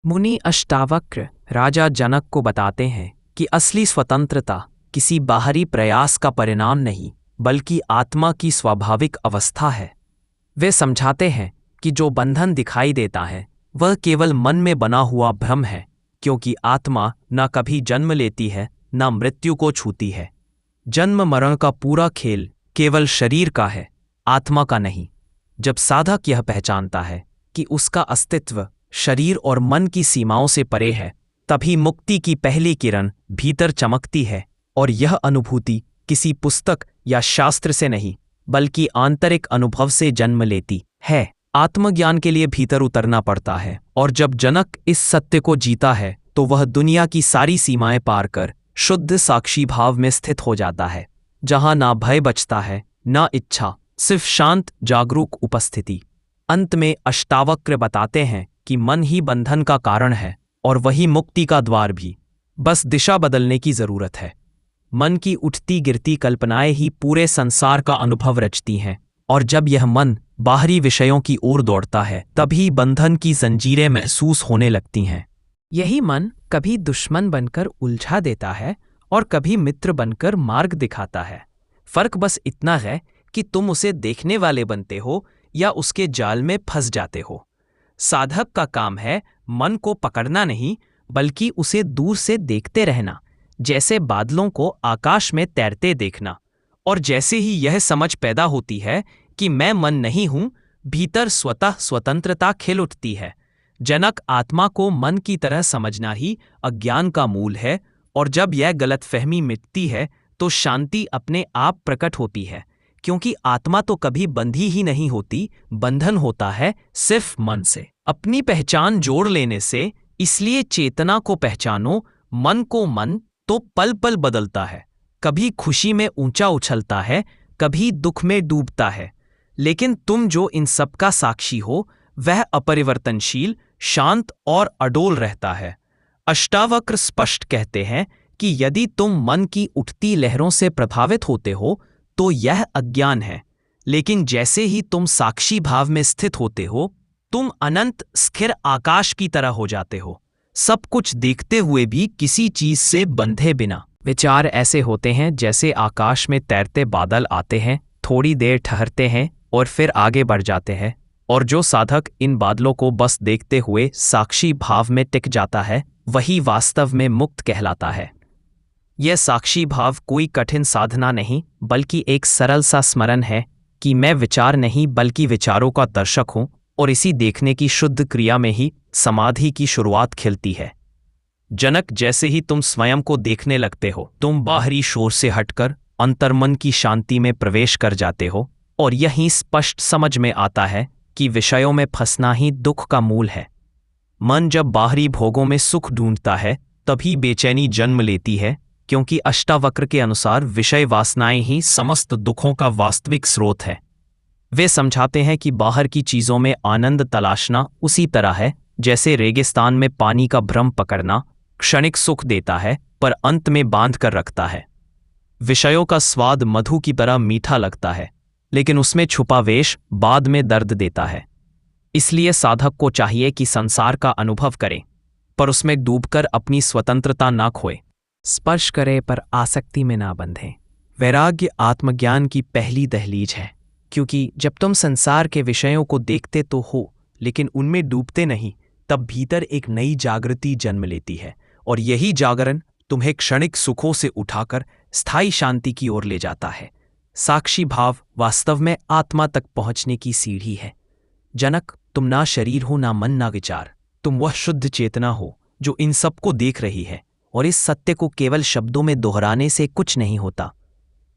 मुनि अष्टावक्र राजा जनक को बताते हैं कि असली स्वतंत्रता किसी बाहरी प्रयास का परिणाम नहीं बल्कि आत्मा की स्वाभाविक अवस्था है। वे समझाते हैं कि जो बंधन दिखाई देता है वह केवल मन में बना हुआ भ्रम है, क्योंकि आत्मा न कभी जन्म लेती है न मृत्यु को छूती है। जन्म मरण का पूरा खेल केवल शरीर का है, आत्मा का नहीं। जब साधक यह पहचानता है कि उसका अस्तित्व शरीर और मन की सीमाओं से परे है, तभी मुक्ति की पहली किरण भीतर चमकती है। और यह अनुभूति किसी पुस्तक या शास्त्र से नहीं बल्कि आंतरिक अनुभव से जन्म लेती है। आत्मज्ञान के लिए भीतर उतरना पड़ता है, और जब जनक इस सत्य को जीता है तो वह दुनिया की सारी सीमाएं पार कर शुद्ध साक्षी भाव में स्थित हो जाता है, जहां ना भय बचता है ना इच्छा, सिर्फ शांत जागरूक उपस्थिति। अंत में अष्टावक्र बताते हैं कि मन ही बंधन का कारण है और वही मुक्ति का द्वार भी। बस दिशा बदलने की जरूरत है। मन की उठती गिरती कल्पनाएं ही पूरे संसार का अनुभव रचती हैं, और जब यह मन बाहरी विषयों की ओर दौड़ता है तभी बंधन की जंजीरें महसूस होने लगती हैं। यही मन कभी दुश्मन बनकर उलझा देता है और कभी मित्र बनकर मार्ग दिखाता है। फर्क बस इतना है कि तुम उसे देखने वाले बनते हो या उसके जाल में फंस जाते हो। साधक का काम है मन को पकड़ना नहीं बल्कि उसे दूर से देखते रहना, जैसे बादलों को आकाश में तैरते देखना। और जैसे ही यह समझ पैदा होती है कि मैं मन नहीं हूं, भीतर स्वतः स्वतंत्रता खिल उठती है। जनक आत्मा को मन की तरह समझना ही अज्ञान का मूल है, और जब यह गलतफहमी मिटती है तो शांति अपने आप प्रकट होती है, क्योंकि आत्मा तो कभी बंधी ही नहीं होती, बंधन होता है सिर्फ मन से। अपनी पहचान जोड़ लेने से, इसलिए चेतना को पहचानो। मन को मन तो पल पल बदलता है, कभी खुशी में ऊंचा उछलता है, कभी दुख में डूबता है, लेकिन तुम जो इन सब का साक्षी हो वह अपरिवर्तनशील, शांत और अडोल रहता है। अष्टावक्र स्पष्ट कहते हैं कि यदि तुम मन की उठती लहरों से प्रभावित होते हो तो यह अज्ञान है, लेकिन जैसे ही तुम साक्षी भाव में स्थित होते हो तुम अनंत स्थिर आकाश की तरह हो जाते हो, सब कुछ देखते हुए भी किसी चीज से बंधे बिना। विचार ऐसे होते हैं जैसे आकाश में तैरते बादल आते हैं, थोड़ी देर ठहरते हैं और फिर आगे बढ़ जाते हैं। और जो साधक इन बादलों को बस देखते हुए साक्षी भाव में टिक जाता है वही वास्तव में मुक्त कहलाता है। यह साक्षी भाव कोई कठिन साधना नहीं बल्कि एक सरल सा स्मरण है कि मैं विचार नहीं बल्कि विचारों का दर्शक हूं, और इसी देखने की शुद्ध क्रिया में ही समाधि की शुरुआत खिलती है। जनक, जैसे ही तुम स्वयं को देखने लगते हो तुम बाहरी शोर से हटकर अंतर्मन की शांति में प्रवेश कर जाते हो, और यही स्पष्ट समझ में आता है कि विषयों में फंसना ही दुख का मूल है। मन जब बाहरी भोगों में सुख ढूंढता है तभी बेचैनी जन्म लेती है, क्योंकि अष्टावक्र के अनुसार विषय वासनाएं ही समस्त दुखों का वास्तविक स्रोत है। वे समझाते हैं कि बाहर की चीजों में आनंद तलाशना उसी तरह है जैसे रेगिस्तान में पानी का भ्रम पकड़ना क्षणिक सुख देता है पर अंत में बांध कर रखता है। विषयों का स्वाद मधु की तरह मीठा लगता है, लेकिन उसमें छुपा वेश बाद में दर्द देता है। इसलिए साधक को चाहिए कि संसार का अनुभव करे पर उसमें डूबकर अपनी स्वतंत्रता ना खोए, स्पर्श करे पर आसक्ति में ना बंधे। वैराग्य आत्मज्ञान की पहली दहलीज है, क्योंकि जब तुम संसार के विषयों को देखते तो हो लेकिन उनमें डूबते नहीं, तब भीतर एक नई जागृति जन्म लेती है, और यही जागरण तुम्हें क्षणिक सुखों से उठाकर स्थायी शांति की ओर ले जाता है। साक्षी भाव वास्तव में आत्मा तक पहुंचने की सीढ़ी है। जनक, तुम ना शरीर हो, ना मन, ना विचार, तुम वह शुद्ध चेतना हो जो इन सबको देख रही है, और इस सत्य को केवल शब्दों में दोहराने से कुछ नहीं होता,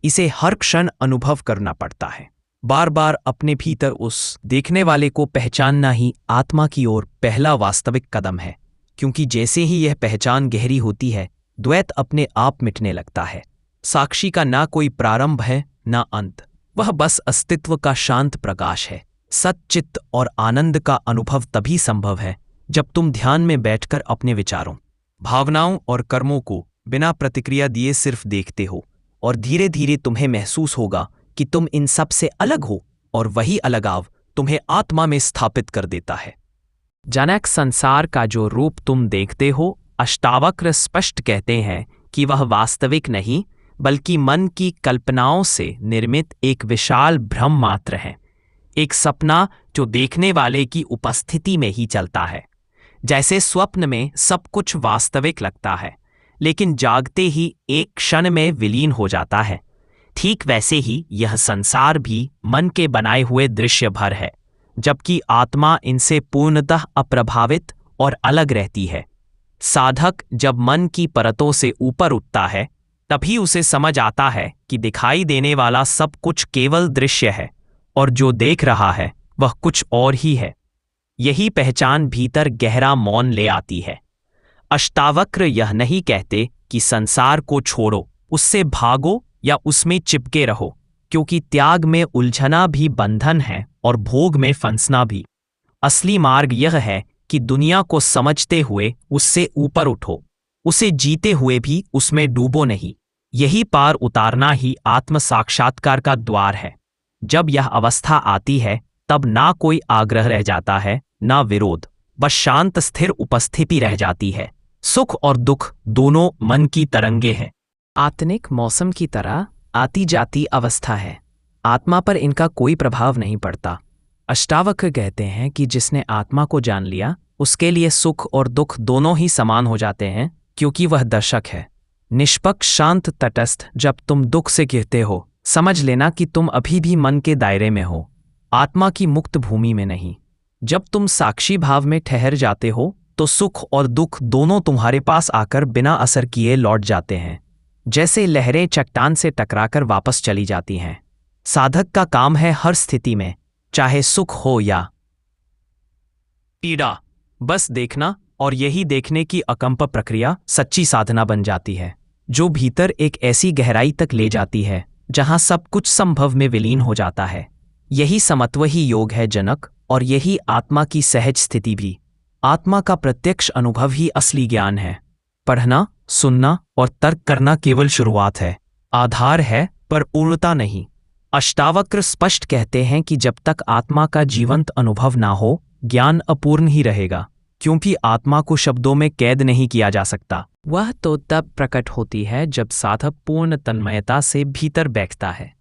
इसे हर क्षण अनुभव करना पड़ता है। बार बार अपने भीतर उस देखने वाले को पहचानना ही आत्मा की ओर पहला वास्तविक कदम है, क्योंकि जैसे ही यह पहचान गहरी होती है द्वैत अपने आप मिटने लगता है। साक्षी का ना कोई प्रारंभ है ना अंत, वह बस अस्तित्व का शांत प्रकाश है। सच्चित्त और आनंद का अनुभव तभी संभव है जब तुम ध्यान में बैठकर अपने विचारों, भावनाओं और कर्मों को बिना प्रतिक्रिया दिए सिर्फ देखते हो, और धीरे धीरे तुम्हें महसूस होगा कि तुम इन सब से अलग हो, और वही अलगाव तुम्हें आत्मा में स्थापित कर देता है। जनक, संसार का जो रूप तुम देखते हो, अष्टावक्र स्पष्ट कहते हैं कि वह वास्तविक नहीं बल्कि मन की कल्पनाओं से निर्मित एक विशाल भ्रम मात्र है, एक सपना जो देखने वाले की उपस्थिति में ही चलता है। जैसे स्वप्न में सब कुछ वास्तविक लगता है लेकिन जागते ही एक क्षण में विलीन हो जाता है, ठीक वैसे ही यह संसार भी मन के बनाए हुए दृश्य भर है, जबकि आत्मा इनसे पूर्णतः अप्रभावित और अलग रहती है। साधक जब मन की परतों से ऊपर उठता है तभी उसे समझ आता है कि दिखाई देने वाला सब कुछ केवल दृश्य है और जो देख रहा है वह कुछ और ही है। यही पहचान भीतर गहरा मौन ले आती है। अष्टावक्र यह नहीं कहते कि संसार को छोड़ो, उससे भागो या उसमें चिपके रहो, क्योंकि त्याग में उलझना भी बंधन है और भोग में फंसना भी। असली मार्ग यह है कि दुनिया को समझते हुए उससे ऊपर उठो, उसे जीते हुए भी उसमें डूबो नहीं। यही पार उतारना ही आत्म साक्षात्कार का द्वार है। जब यह अवस्था आती है तब ना कोई आग्रह रह जाता है, ना विरोध, बस शांत स्थिर उपस्थिति रह जाती है। सुख और दुख दोनों मन की तरंगे हैं, आत्मिक मौसम की तरह आती जाती अवस्था है। आत्मा पर इनका कोई प्रभाव नहीं पड़ता। अष्टावक्र कहते हैं कि जिसने आत्मा को जान लिया उसके लिए सुख और दुख दोनों ही समान हो जाते हैं, क्योंकि वह दर्शक है, निष्पक्ष, शांत, तटस्थ। जब तुम दुख से घिरते हो समझ लेना कि तुम अभी भी मन के दायरे में हो, आत्मा की मुक्त भूमि में नहीं। जब तुम साक्षी भाव में ठहर जाते हो तो सुख और दुख दोनों तुम्हारे पास आकर बिना असर किए लौट जाते हैं, जैसे लहरें चट्टान से टकराकर वापस चली जाती हैं। साधक का काम है हर स्थिति में, चाहे सुख हो या पीड़ा, बस देखना, और यही देखने की अकंप प्रक्रिया सच्ची साधना बन जाती है, जो भीतर एक ऐसी गहराई तक ले जाती है जहां सब कुछ संभव में विलीन हो जाता है। यही समत्व ही योग है जनक, और यही आत्मा की सहज स्थिति भी। आत्मा का प्रत्यक्ष अनुभव ही असली ज्ञान है। पढ़ना, सुनना और तर्क करना केवल शुरुआत है, आधार है, पर पूर्णता नहीं। अष्टावक्र स्पष्ट कहते हैं कि जब तक आत्मा का जीवंत अनुभव ना हो ज्ञान अपूर्ण ही रहेगा, क्योंकि आत्मा को शब्दों में कैद नहीं किया जा सकता। वह तो तब प्रकट होती है जब साधक पूर्ण तन्मयता से भीतर बैठता है,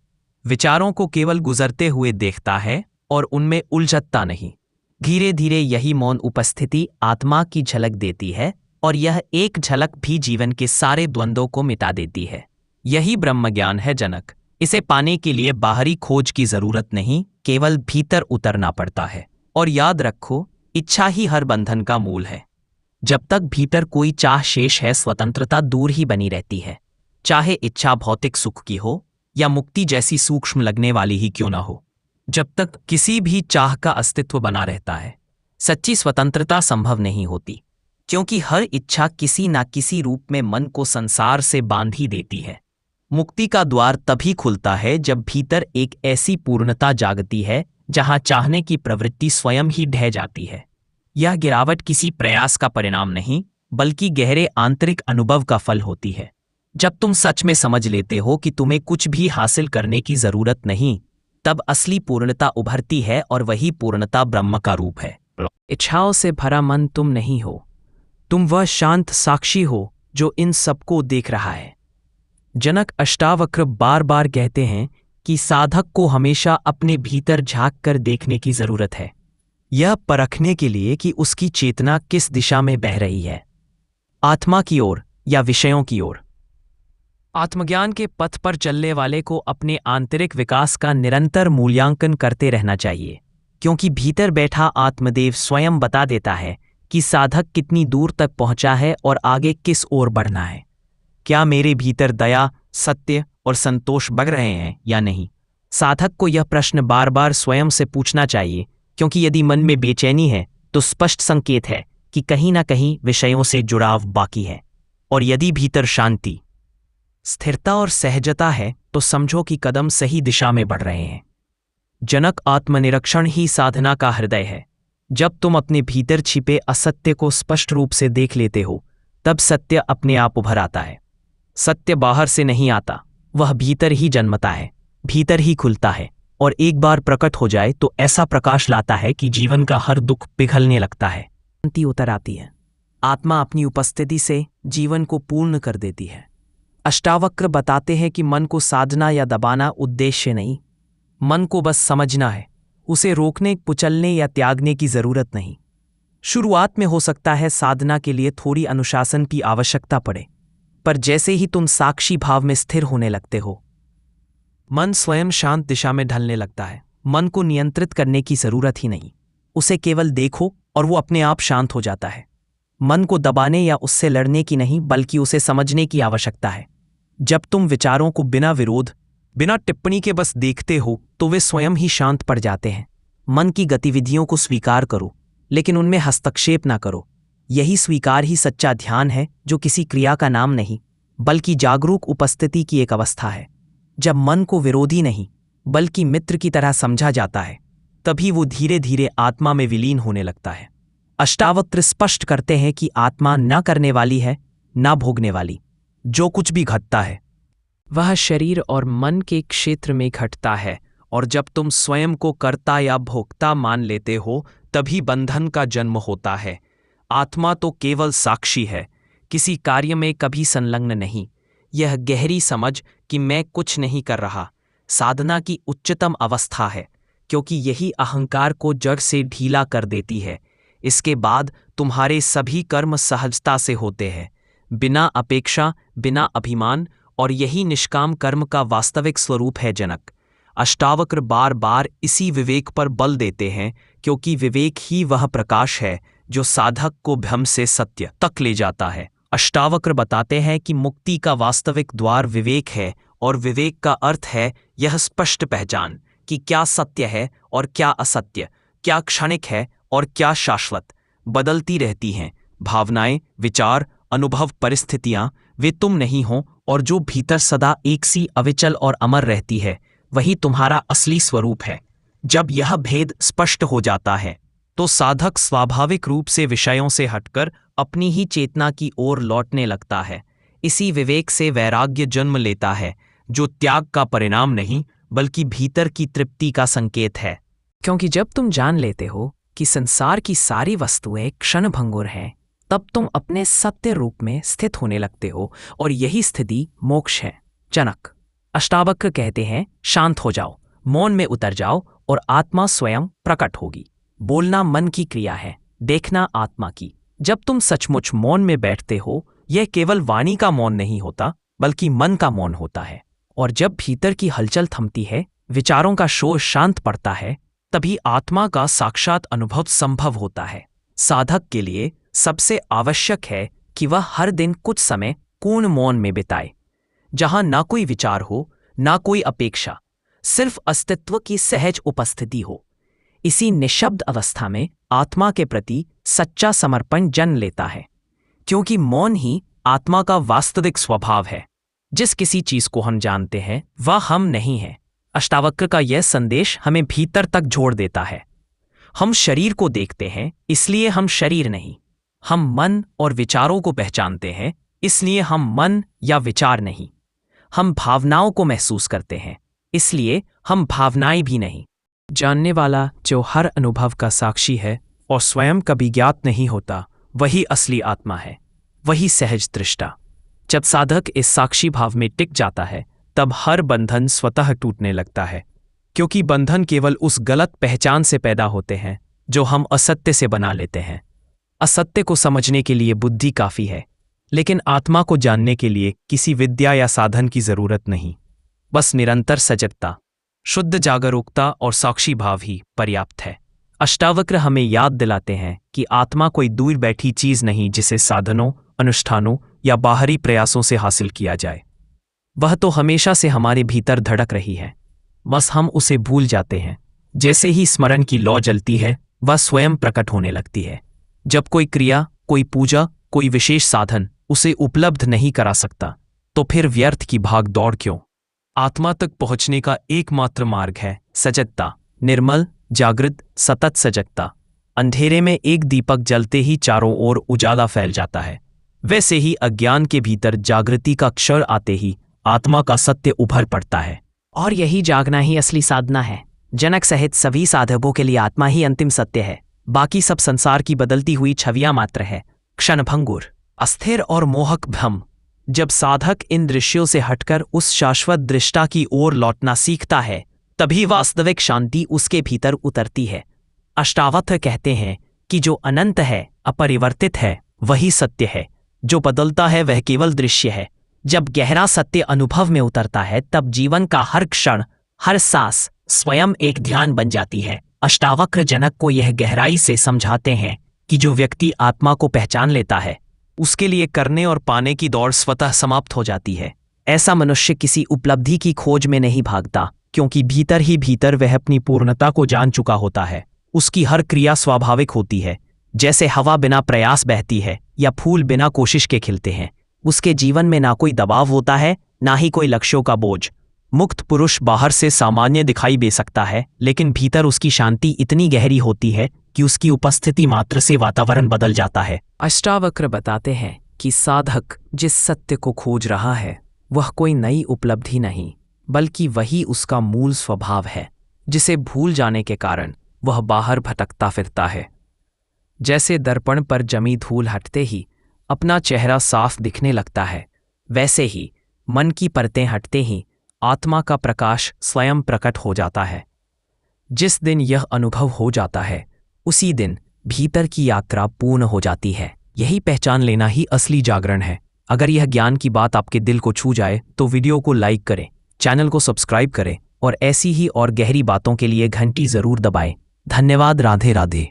विचारों को केवल गुजरते हुए देखता है और उनमें उलझता नहीं। धीरे धीरे यही मौन उपस्थिति आत्मा की झलक देती है, और यह एक झलक भी जीवन के सारे द्वंद्वों को मिटा देती है। यही ब्रह्म ज्ञान है जनक। इसे पाने के लिए बाहरी खोज की जरूरत नहीं, केवल भीतर उतरना पड़ता है। और याद रखो, इच्छा ही हर बंधन का मूल है। जब तक भीतर कोई चाह शेष है स्वतंत्रता दूर ही बनी रहती है, चाहे इच्छा भौतिक सुख की हो या मुक्ति जैसी सूक्ष्म लगने वाली ही क्यों ना हो। जब तक किसी भी चाह का अस्तित्व बना रहता है सच्ची स्वतंत्रता संभव नहीं होती, क्योंकि हर इच्छा किसी ना किसी रूप में मन को संसार से बांध ही देती है। मुक्ति का द्वार तभी खुलता है जब भीतर एक ऐसी पूर्णता जागती है जहां चाहने की प्रवृत्ति स्वयं ही ढह जाती है। यह गिरावट किसी प्रयास का परिणाम नहीं बल्कि गहरे आंतरिक अनुभव का फल होती है। जब तुम सच में समझ लेते हो कि तुम्हें कुछ भी हासिल करने की जरूरत नहीं, तब असली पूर्णता उभरती है, और वही पूर्णता ब्रह्म का रूप है। इच्छाओं से भरा मन तुम नहीं हो, तुम वह शांत साक्षी हो जो इन सबको देख रहा है। जनक, अष्टावक्र बार बार कहते हैं कि साधक को हमेशा अपने भीतर झांक कर देखने की जरूरत है, यह परखने के लिए कि उसकी चेतना किस दिशा में बह रही है, आत्मा की ओर या विषयों की ओर। आत्मज्ञान के पथ पर चलने वाले को अपने आंतरिक विकास का निरंतर मूल्यांकन करते रहना चाहिए, क्योंकि भीतर बैठा आत्मदेव स्वयं बता देता है कि साधक कितनी दूर तक पहुंचा है और आगे किस ओर बढ़ना है। क्या मेरे भीतर दया, सत्य और संतोष बढ़ रहे हैं या नहीं? साधक को यह प्रश्न बार बार स्वयं से पूछना चाहिए, क्योंकि यदि मन में बेचैनी है तो स्पष्ट संकेत है कि कहीं ना कहीं विषयों से जुड़ाव बाकी है, और यदि भीतर शांति, स्थिरता और सहजता है तो समझो कि कदम सही दिशा में बढ़ रहे हैं। जनक, आत्मनिरीक्षण ही साधना का हृदय है। जब तुम अपने भीतर छिपे असत्य को स्पष्ट रूप से देख लेते हो तब सत्य अपने आप उभर आता है। सत्य बाहर से नहीं आता, वह भीतर ही जन्मता है, भीतर ही खुलता है। और एक बार प्रकट हो जाए तो ऐसा प्रकाश लाता है कि जीवन का हर दुख पिघलने लगता है, शांति उतर आती है। आत्मा अपनी उपस्थिति से जीवन को पूर्ण कर देती है। अष्टावक्र बताते हैं कि मन को साधना या दबाना उद्देश्य नहीं, मन को बस समझना है, उसे रोकने, कुचलने या त्यागने की जरूरत नहीं। शुरुआत में हो सकता है साधना के लिए थोड़ी अनुशासन की आवश्यकता पड़े, पर जैसे ही तुम साक्षी भाव में स्थिर होने लगते हो, मन स्वयं शांत दिशा में ढलने लगता है। मन को नियंत्रित करने की जरूरत ही नहीं, उसे केवल देखो और वो अपने आप शांत हो जाता है। मन को दबाने या उससे लड़ने की नहीं, बल्कि उसे समझने की आवश्यकता है। जब तुम विचारों को बिना विरोध, बिना टिप्पणी के बस देखते हो तो वे स्वयं ही शांत पड़ जाते हैं। मन की गतिविधियों को स्वीकार करो, लेकिन उनमें हस्तक्षेप ना करो। यही स्वीकार ही सच्चा ध्यान है, जो किसी क्रिया का नाम नहीं, बल्कि जागरूक उपस्थिति की एक अवस्था है। जब मन को विरोधी नहीं, बल्कि मित्र की तरह समझा जाता है, तभी वो धीरे धीरे आत्मा में विलीन होने लगता है। अष्टावक्र स्पष्ट करते हैं कि आत्मा न करने वाली है, न भोगने वाली। जो कुछ भी घटता है वह शरीर और मन के क्षेत्र में घटता है, और जब तुम स्वयं को कर्ता या भोक्ता मान लेते हो, तभी बंधन का जन्म होता है। आत्मा तो केवल साक्षी है, किसी कार्य में कभी संलग्न नहीं। यह गहरी समझ कि मैं कुछ नहीं कर रहा, साधना की उच्चतम अवस्था है, क्योंकि यही अहंकार को जड़ से ढीला कर देती है। इसके बाद तुम्हारे सभी कर्म सहजता से होते हैं, बिना अपेक्षा, बिना अभिमान, और यही निष्काम कर्म का वास्तविक स्वरूप है। जनक अष्टावक्र बार बार इसी विवेक पर बल देते हैं, क्योंकि विवेक ही वह प्रकाश है जो साधक को भ्रम से सत्य तक ले जाता है। अष्टावक्र बताते हैं कि मुक्ति का वास्तविक द्वार विवेक है, और विवेक का अर्थ है यह स्पष्ट पहचान कि क्या सत्य है और क्या असत्य, क्या क्षणिक है और क्या शाश्वत। बदलती रहती हैं भावनाएं, विचार, अनुभव, परिस्थितियां, वे तुम नहीं हो, और जो भीतर सदा एक सी अविचल और अमर रहती है, वही तुम्हारा असली स्वरूप है। जब यह भेद स्पष्ट हो जाता है, तो साधक स्वाभाविक रूप से विषयों से हटकर अपनी ही चेतना की ओर लौटने लगता है। इसी विवेक से वैराग्य जन्म लेता है, जो त्याग का परिणाम नहीं, बल्कि भीतर की तृप्ति का संकेत है। क्योंकि जब तुम जान लेते हो कि संसार की सारी वस्तुएं क्षणभंगुर हैं, तब तुम अपने सत्य रूप में स्थित होने लगते हो, और यही स्थिति मोक्ष है। जनक अष्टावक्र कहते हैं, शांत हो जाओ, मौन में उतर जाओ, और आत्मा स्वयं प्रकट होगी। बोलना मन की क्रिया है, देखना आत्मा की। जब तुम सचमुच मौन में बैठते हो, यह केवल वाणी का मौन नहीं होता, बल्कि मन का मौन होता है। और जब भीतर की हलचल थमती है, विचारों का शोर शांत पड़ता है, तभी आत्मा का साक्षात अनुभव संभव होता है। साधक के लिए सबसे आवश्यक है कि वह हर दिन कुछ समय पूर्ण मौन में बिताए, जहां ना कोई विचार हो, ना कोई अपेक्षा, सिर्फ अस्तित्व की सहज उपस्थिति हो। इसी निशब्द अवस्था में आत्मा के प्रति सच्चा समर्पण जन्म लेता है, क्योंकि मौन ही आत्मा का वास्तविक स्वभाव है। जिस किसी चीज को हम जानते हैं वह हम नहीं है। अष्टावक्र का यह संदेश हमें भीतर तक जोड़ देता है। हम शरीर को देखते हैं, इसलिए हम शरीर नहीं। हम मन और विचारों को पहचानते हैं, इसलिए हम मन या विचार नहीं। हम भावनाओं को महसूस करते हैं, इसलिए हम भावनाएं भी नहीं। जानने वाला जो हर अनुभव का साक्षी है और स्वयं कभी ज्ञात नहीं होता, वही असली आत्मा है, वही सहज दृष्टा। जब साधक इस साक्षी भाव में टिक जाता है, तब हर बंधन स्वतः टूटने लगता है, क्योंकि बंधन केवल उस गलत पहचान से पैदा होते हैं जो हम असत्य से बना लेते हैं। असत्य को समझने के लिए बुद्धि काफी है, लेकिन आत्मा को जानने के लिए किसी विद्या या साधन की जरूरत नहीं। बस निरंतर सजगता, शुद्ध जागरूकता और साक्षी भाव ही पर्याप्त है। अष्टावक्र हमें याद दिलाते हैं कि आत्मा कोई दूर बैठी चीज नहीं जिसे साधनों, अनुष्ठानों या बाहरी प्रयासों से हासिल किया जाए। वह तो हमेशा से हमारे भीतर धड़क रही है, बस हम उसे भूल जाते हैं। जैसे ही स्मरण की लौ जलती है, वह स्वयं प्रकट होने लगती है। जब कोई क्रिया, कोई पूजा, कोई विशेष साधन उसे उपलब्ध नहीं करा सकता, तो फिर व्यर्थ की भाग दौड़ क्यों? आत्मा तक पहुंचने का एकमात्र मार्ग है सजगता, निर्मल, जागृत, सतत सजगता। अंधेरे में एक दीपक जलते ही चारों ओर उजाला फैल जाता है, वैसे ही अज्ञान के भीतर जागृति का क्षण आते ही आत्मा का सत्य उभर पड़ता है। और यही जागना ही असली साधना है। जनक सहित सभी साधकों के लिए आत्मा ही अंतिम सत्य है, बाकी सब संसार की बदलती हुई छवियां मात्र है, क्षणभंगुर, अस्थिर और मोहक भ्रम। जब साधक इन दृश्यों से हटकर उस शाश्वत दृष्टा की ओर लौटना सीखता है, तभी वास्तविक शांति उसके भीतर उतरती है। अष्टावक्र कहते हैं कि जो अनंत है, अपरिवर्तित है, वही सत्य है। जो बदलता है वह केवल दृश्य है। जब गहरा सत्य अनुभव में उतरता है, तब जीवन का हर क्षण, हर सांस स्वयं एक ध्यान बन जाती है। अष्टावक्र जनक को यह गहराई से समझाते हैं कि जो व्यक्ति आत्मा को पहचान लेता है, उसके लिए करने और पाने की दौड़ स्वतः समाप्त हो जाती है। ऐसा मनुष्य किसी उपलब्धि की खोज में नहीं भागता, क्योंकि भीतर ही भीतर वह अपनी पूर्णता को जान चुका होता है। उसकी हर क्रिया स्वाभाविक होती है, जैसे हवा बिना प्रयास बहती है या फूल बिना कोशिश के खिलते हैं। उसके जीवन में ना कोई दबाव होता है, ना ही कोई लक्ष्यों का बोझ। मुक्त पुरुष बाहर से सामान्य दिखाई दे सकता है, लेकिन भीतर उसकी शांति इतनी गहरी होती है कि उसकी उपस्थिति मात्र से वातावरण बदल जाता है। अष्टावक्र बताते हैं कि साधक जिस सत्य को खोज रहा है, वह कोई नई उपलब्धि नहीं, बल्कि वही उसका मूल स्वभाव है, जिसे भूल जाने के कारण वह बाहर भटकता फिरता है। जैसे दर्पण पर जमी धूल हटते ही अपना चेहरा साफ दिखने लगता है, वैसे ही मन की परतें हटते ही आत्मा का प्रकाश स्वयं प्रकट हो जाता है। जिस दिन यह अनुभव हो जाता है, उसी दिन भीतर की यात्रा पूर्ण हो जाती है। यही पहचान लेना ही असली जागरण है। अगर यह ज्ञान की बात आपके दिल को छू जाए तो वीडियो को लाइक करें, चैनल को सब्सक्राइब करें और ऐसी ही और गहरी बातों के लिए घंटी जरूर दबाएं। धन्यवाद। राधे राधे।